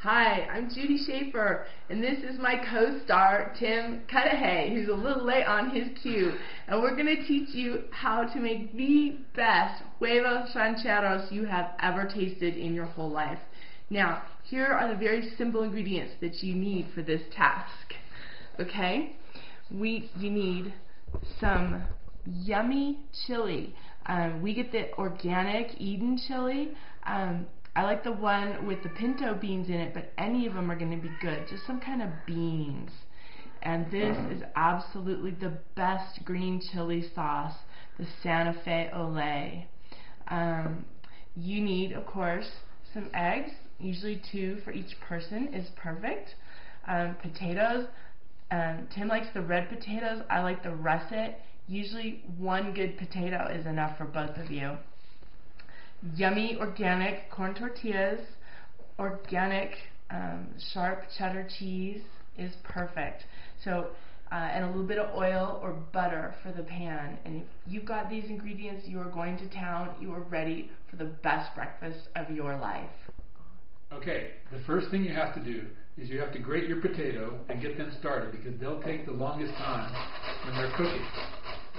Hi, I'm Judy Schaefer, and this is my co-star, Tim Cudahy, who's a little late on his cue. And we're going to teach you how to make the best Huevos Rancheros you have ever tasted in your whole life. Now, here are the very simple ingredients that you need for this task. Okay? You need some yummy chili. We get the organic Eden chili. I like the one with the pinto beans in it, but any of them are going to be good. Just some kind of beans. And this is absolutely the best green chili sauce, the Santa Fe Ole. You need, of course, some eggs. Usually 2 for each person is perfect. Potatoes. Tim likes the red potatoes. I like the russet. Usually 1 good potato is enough for both of you. Yummy organic corn tortillas, organic sharp cheddar cheese is perfect. So, and a little bit of oil or butter for the pan. And if you've got these ingredients, you are going to town. You are ready for the best breakfast of your life. Okay, the first thing you have to do is you have to grate your potato and get them started because they'll take the longest time when they're cooking.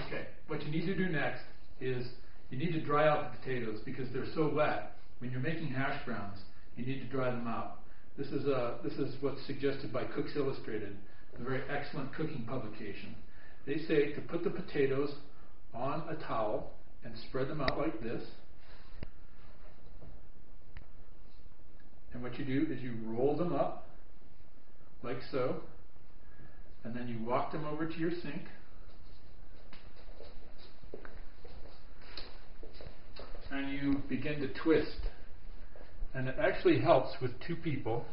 Okay, what you need to do next is you need to dry out the potatoes because they're so wet. When you're making hash browns, you need to dry them out. This is what's suggested by Cooks Illustrated, a very excellent cooking publication. They say to put the potatoes on a towel and spread them out like this. And what you do is you roll them up like so, and then you walk them over to your sink. And you begin to twist. And it actually helps with 2 people,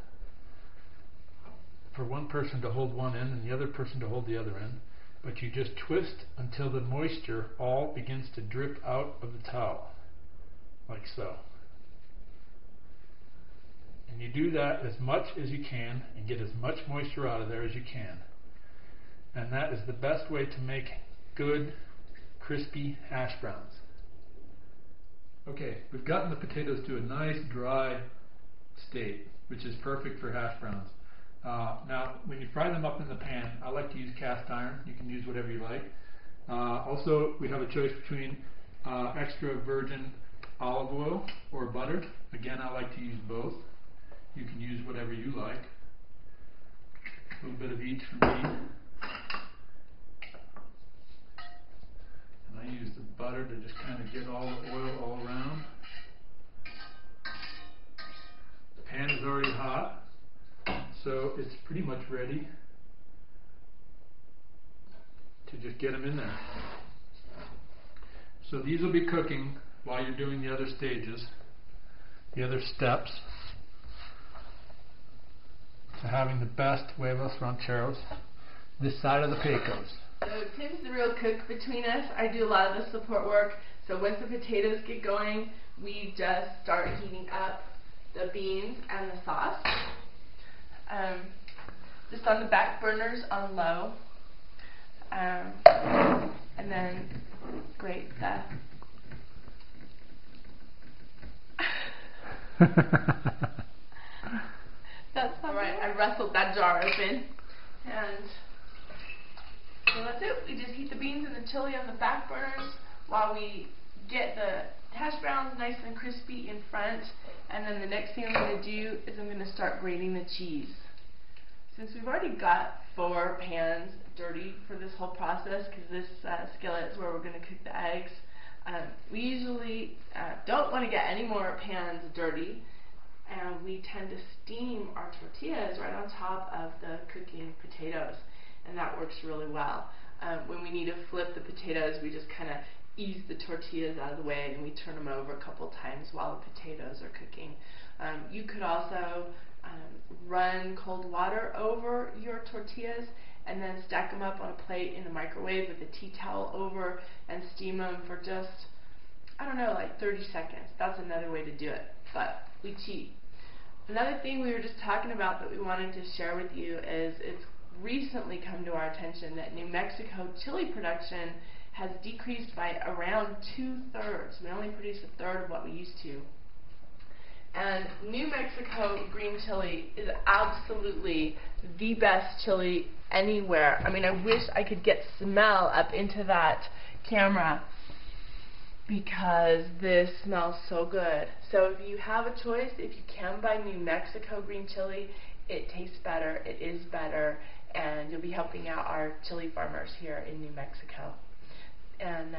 for one person to hold one end and the other person to hold the other end. But you just twist until the moisture all begins to drip out of the towel, like so. And you do that as much as you can and get as much moisture out of there as you can. And that is the best way to make good, crispy hash browns. Okay, we've gotten the potatoes to a nice dry state, which is perfect for hash browns. Now, when you fry them up in the pan, I like to use cast iron. You can use whatever you like. Also, we have a choice between extra virgin olive oil or butter. Again, I like to use both. You can use whatever you like. A little bit of each for me. I use the butter to just kind of get all the oil all around. The pan is already hot, so it's pretty much ready to just get them in there. So these will be cooking while you're doing the other stages, the other steps to having the best Huevos Rancheros this side of the Pecos. So Tim's the real cook between us. I do a lot of the support work. So once the potatoes get going, we just start heating up the beans and the sauce. Just on the back burners on low. And then grate the... That's all right. I wrestled that jar open. And... so that's it. We just heat the beans and the chili on the back burners while we get the hash browns nice and crispy in front. And then the next thing I'm going to do is I'm going to start grating the cheese. Since we've already got 4 pans dirty for this whole process, because this skillet is where we're going to cook the eggs, we usually don't want to get any more pans dirty. And we tend to steam our tortillas right on top of the cooking potatoes. And that works really well. When we need to flip the potatoes, we just kind of ease the tortillas out of the way and we turn them over a couple times while the potatoes are cooking. You could also run cold water over your tortillas and then stack them up on a plate in the microwave with a tea towel over and steam them for just, I don't know, like 30 seconds. That's another way to do it, but we cheat. Another thing we were just talking about that we wanted to share with you is it's recently come to our attention that New Mexico chili production has decreased by around 2/3. We only produce 1/3 of what we used to. And And New Mexico green chili is absolutely the best chili anywhere. I mean, I wish I could get smell up into that camera because this smells so good. So if you have a choice, if you can buy New Mexico green chili, it tastes better, it is better, and you'll be helping out our chili farmers here in New Mexico. And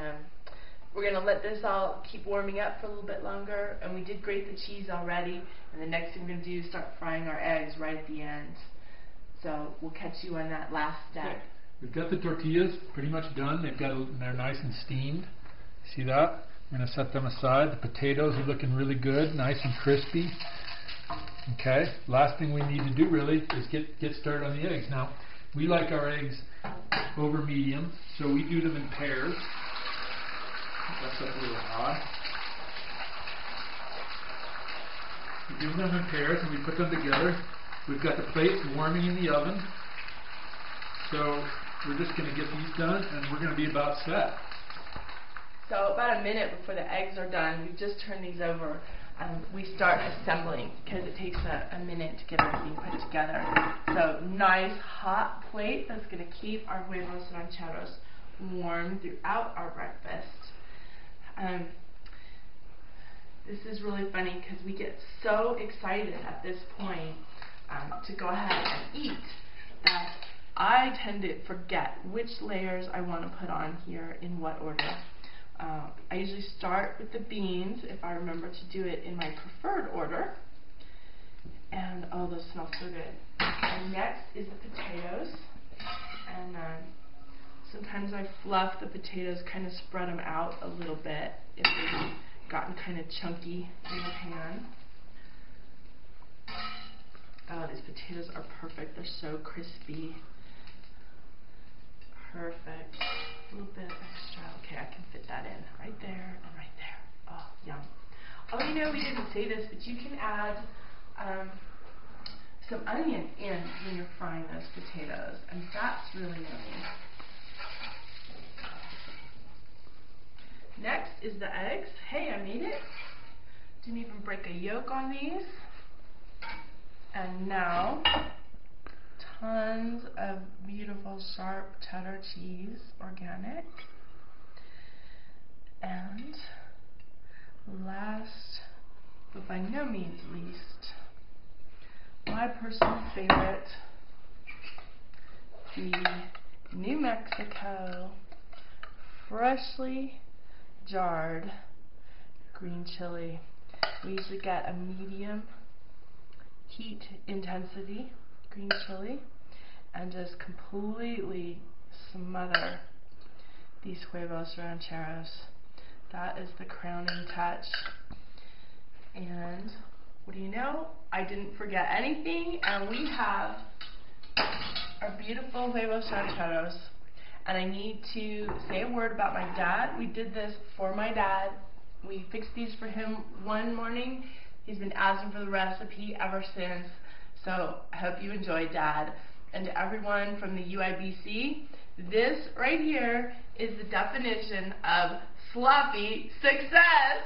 we're going to let this all keep warming up for a little bit longer, and we did grate the cheese already, and the next thing we're going to do is start frying our eggs right at the end. So we'll catch you on that last step. Okay. We've got the tortillas pretty much done. They're nice and steamed. See that? We're going to set them aside. The potatoes are looking really good, nice and crispy. Okay, last thing we need to do really is get started on the eggs. Now, we like our eggs over medium, so we do them in pairs. That's up a little high. We do them in pairs and we put them together. We've got the plates warming in the oven. So we're just going to get these done and we're going to be about set. So about a minute before the eggs are done, we just turn these over. We start assembling because it takes a minute to get everything put together. So nice hot plate that's going to keep our Huevos Rancheros warm throughout our breakfast. This is really funny because we get so excited at this point to go ahead and eat that I tend to forget which layers I want to put on here in what order. I usually start with the beans if I remember to do it in my preferred order. And oh, those smell so good. And next is the potatoes. And sometimes I fluff the potatoes, kind of spread them out a little bit if they've gotten kind of chunky in the pan. Oh, these potatoes are perfect. They're so crispy. Perfect. A little bit extra. Okay, I can fit that in right there and right there. Oh, yum. Oh, you know, we didn't say this, but you can add some onion in when you're frying those potatoes, and that's really yummy. Next is the eggs. Hey, I made it. Didn't even break a yolk on these. And now, tons of beautiful sharp cheddar cheese, organic. And last, but by no means least, my personal favorite, the New Mexico freshly jarred green chili. We usually get a medium heat intensity green chili and just completely smother these Huevos Rancheros. That is the crowning touch. And what do you know? I didn't forget anything, and we have our beautiful Huevos Rancheros. And I need to say a word about my dad. We did this for my dad. We fixed these for him one morning. He's been asking for the recipe ever since. So I hope you enjoyed, Dad. And to everyone from the UIBC, this right here is the definition of sloppy success.